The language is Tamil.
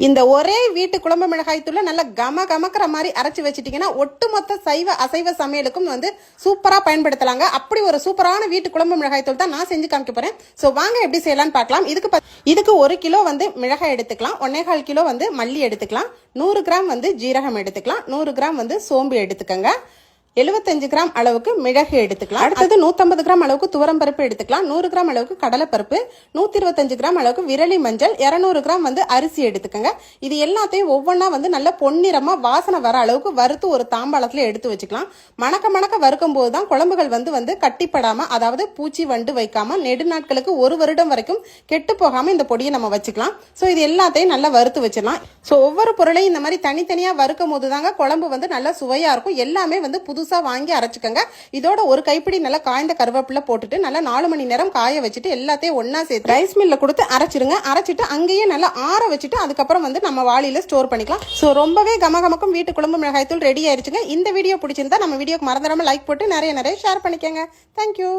இந்த ஒரே வீட்டு குழம்பு மிளகாய் தூளை நல்லா கமக்கிற மாதிரி அரைச்சி வச்சிட்டீங்கன்னா ஒட்டுமொத்த சைவ அசைவ சமையலுக்கும் வந்து சூப்பரா பயன்படுத்தலாங்க. அப்படி ஒரு சூப்பரான வீட்டு குழம்பு மிளகாய் தூள் தான் நான் செஞ்சு காமிக்க போறேன். ஸோ வாங்க எப்படி செய்யலாம்னு பார்க்கலாம். இதுக்கு 1 கிலோ வந்து மிளகாய் எடுத்துக்கலாம், 1.25 கிலோ வந்து மல்லி எடுத்துக்கலாம், 100 கிராம் வந்து ஜீரகம் எடுத்துக்கலாம், 100 கிராம் வந்து சோம்பு எடுத்துக்கங்க, 75 கிராம் அளவுக்கு மிளகு எடுத்துக்கலாம். அடுத்தது 150 கிராம் அளவுக்கு துவரம் பருப்பு எடுத்துக்கலாம், 100 கிராம் அளவுக்கு கடலை பருப்பு, 125 கிராம் அளவுக்கு விரலி மஞ்சள், 200 கிராம் வந்து அரிசி எடுத்துக்கங்க. இது எல்லாத்தையும் ஒவ்வொன்றா வந்து நல்ல பொன்னிறமா வாசனை வர அளவுக்கு வறுத்து ஒரு தாம்பாளத்துல எடுத்து வச்சுக்கலாம். மணக்க வறுக்கும் போது தான் குழம்புகள் வந்து கட்டிப்படாம, அதாவது பூச்சி வண்டு வைக்காம நெடுநாட்களுக்கு 1 வருடம் வரைக்கும் கெட்டு போகாம இந்த பொடியை நம்ம வச்சுக்கலாம். ஸோ இது எல்லாத்தையும் நல்லா வறுத்து வச்சிடலாம். ஸோ ஒவ்வொரு பொருளையும் இந்த மாதிரி தனித்தனியா வறுக்கும் போது தாங்க குழம்பு வந்து நல்லா சுவையா இருக்கும். எல்லாமே வந்து புதுசா வாங்கி அரைச்சுக்கங்க. இதோட ஒரு கைப்பிடி நல்லா காய்ந்த கருவேப்பிலை போட்டுட்டு நல்லா 4 மணி நேரம் காய வச்சுட்டு எல்லாத்தையும் ஒன்னா சேர்த்து ரைஸ் மில்ல கொடுத்து அரைச்சிருங்க. அரைச்சிட்டு அங்கேயே நல்லா ஆற வச்சுட்டு அதுக்கப்புறம் வந்து நம்ம வாளியில ஸ்டோர் பண்ணிக்கலாம். ஸோ ரொம்பவே கமகமக்கும் வீட்டு குழம்பு மிளகாய் தூள் ரெடி ஆயிருச்சுங்க. இந்த வீடியோ பிடிச்சிருந்தா நம்ம வீடியோக்கு மறந்துடாம லைக் போட்டு நிறைய ஷேர் பண்ணிக்கங்க. தேங்க்யூ.